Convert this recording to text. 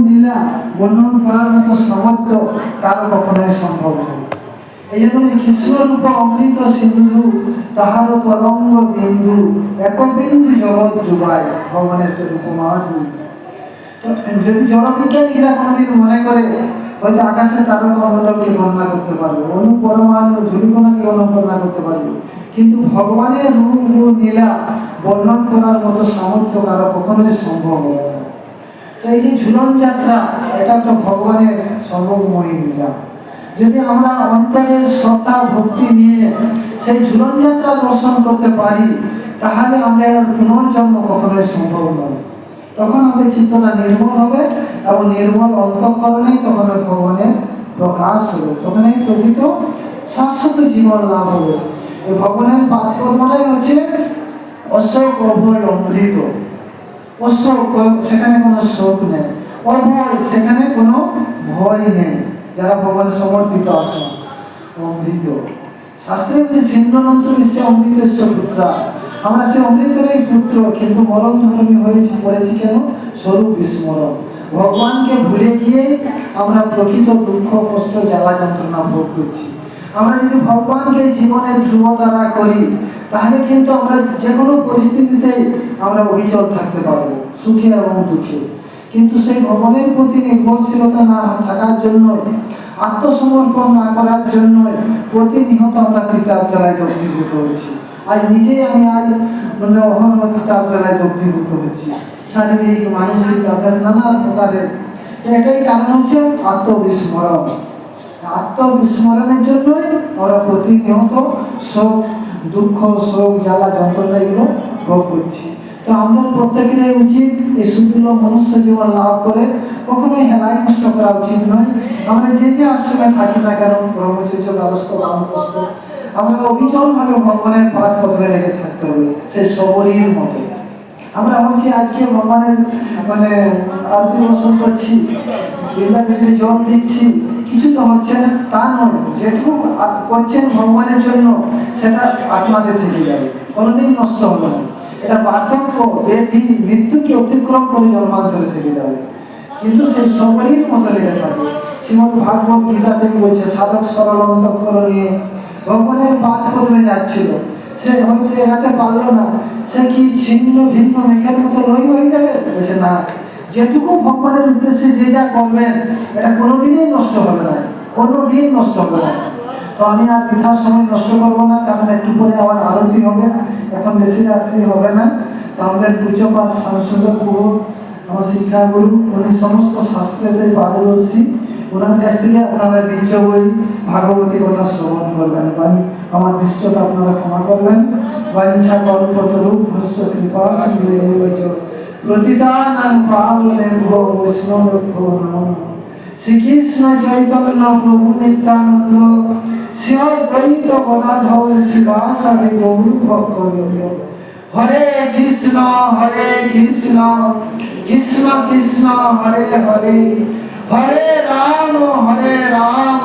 লীলা বর্ণন করার মতো সামর্থ্য কারো কখনোই সম্ভব নয়। এই জন্য যে কৃষ্ণরূপ অমৃত সিন্ধু তাহার তরঙ্গ বিন্দু এক বিন্দু জগৎ ডুবায় ভগবানের উপমা দুই। যদি জড়বিজ্ঞানীরা কোনোদিন মনে করে হয়তো আকাশের তারকামণ্ডলকে গণনা করতে পারবে, অনু পরমাণু ধূলিকণাকে গণনা করতে পারবে, কিন্তু ভগবানের রূপ ও লীলা বর্ণন করার মতো সামর্থ্য কারো কখনোই সম্ভব হবে না। তো এই যে ঝুলন যাত্রা, এটা তো ভগবানের সর্বময়ী লীলা। যদি আমরা অন্তরের শ্রদ্ধা ভক্তি নিয়ে সেই ঝুলন যাত্রা দর্শন করতে পারি, তাহলে আমাদের পুনর্জন্ম কখনোই সম্ভব নয়। তখন আমাদের চিত্তটা নির্মল হবে এবং নির্মল অন্তঃকরণেই তখন ভগবানের প্রকাশ হবে, তখনই প্রকৃত শাশ্বত জীবন লাভ হবে। এই ভগবানের পাদপদ্মটাই হচ্ছে অশোক অভয় অমৃত। অশোক, সেখানে কোনো শোক নেই, অভয়, সেখানে কোনো ভয় নেই, যারা ভগবানের সমর্পিত আসে। অমৃত, শাস্ত্রে বলছে ছিন্ননন্ত বিশ্বে অমৃতেশ্ব পুত্রা, আমরা সেই অমৃতেরই পুত্র, কিন্তু মরণ ধর্মী হয়েছি পড়েছি কেন? স্বরূপ বিস্মরণ। ভগবানকে ভুলে গিয়ে আমরা প্রকৃত দুঃখ কষ্ট জ্বালা যন্ত্রণা ভোগ করছি। আমরা যদি ভগবানকে জীবনে ধ্রুবতারা করি, তাহলে কিন্তু আমরা যে কোনো পরিস্থিতিতে আমরা অবিচল থাকতে পারবো, সুখে এবং দুঃখে। কিন্তু সেই ভগবানের প্রতি নির্ভরশীলতা না থাকার জন্য, আত্মসমর্পণ না করার জন্য প্রতিনিয়ত আমরা তিতাব জ্বালায় দগ্ধীভূত হচ্ছি। আর নিজেই আমি আজ অহরহ তিতাব জ্বালায় দগ্ধীভূত হচ্ছি, শারীরিক মানসিক তাদের নানা প্রকারের। এটাই কারণ হচ্ছে আত্মবিস্মরণ। আত্মবিস্মরণের জন্যই আমরা প্রতিনিয়ত শোক দুঃখ শোক জ্বালা যন্ত্রণা এগুলো ভোগ করছি। তো আমাদের প্রত্যেকেরই উচিত এই সুদূর মনুষ্য জীবন লাভ করে কখনোই হেলায় নষ্ট করা উচিত নয়। আমরা যে যে আশ্রমে থাকি না কেন, ব্রহ্মচর্য ব্যবস্থ বামপ্রস্থ, আমরা অবিচলভাবে ভগবানের পাদ পদ্মে লেগে থাকতে হবে, সেই সবরীর মতো। আমরা ভাবছি আজকে ভগবানের আরতি দর্শন করছি, বৃন্দাদেবীতে জল দিচ্ছি, কিছু তো হচ্ছে না, তা নয়। যেটুকু করছেন ভগবানের জন্য সেটা আত্মাদের থেকে যাবে, কোনোদিন নষ্ট হবে না। এটা বার্ধক্য ব্যাধি মৃত্যুকে অতিক্রম করে জন্মান্তরে থেকে যাবে, কিন্তু সেই সবরীর মতো লেগে থাকবে। শ্রীমদ্ ভাগবত গীতাতে বলছে সাধক সরল অন্তঃকরণ নিয়ে ভগবানের পাদ পদ্মে যাচ্ছিল, সে হয়তো এগাতে পারলো না, সে কি ছিন্ন ভিন্ন মেঘের মতো লই হয়ে যাবে? বলছে না, যেটুকু ভগবানের উদ্দেশ্যে যে যা করবেন এটা কোনোদিনই নষ্ট হবে না, কোনোদিন নষ্ট হবে না। তো আমি আর বৃথা সময় নষ্ট করবো না, কারণ একটু পরে আবার আরতি হবে, এখন বেশি রাত্রি হবে না। তো আমাদের পূজ্যপাত শ্যামসুন্দর গুরু, আমার শিক্ষাগুরু, উনি সমস্ত শাস্ত্রেতে পারদর্শী। ওনার কাছ থেকে আপনারা বীর্য বই ভাগবতী কথা শ্রবণ করবেন। আমার দৃষ্টতা আপনারা ক্ষমা করবেন। বাঞ্ছা কল্পতরু ভস্য কৃপা সিন্ধুবৈচ প্রতিদানাং পাবনেভ্যো বৈষ্ণবেভ্যো নমঃ। শ্রীকৃষ্ণ চৈতন্য প্রভু নিত্যানন্দ, শ্রী অদ্বৈত গদাধর শিবাসাদি গৌর ভক্তবৃন্দ। হরে কৃষ্ণ কৃষ্ণ কৃষ্ণ হরে হরে, হরে রাম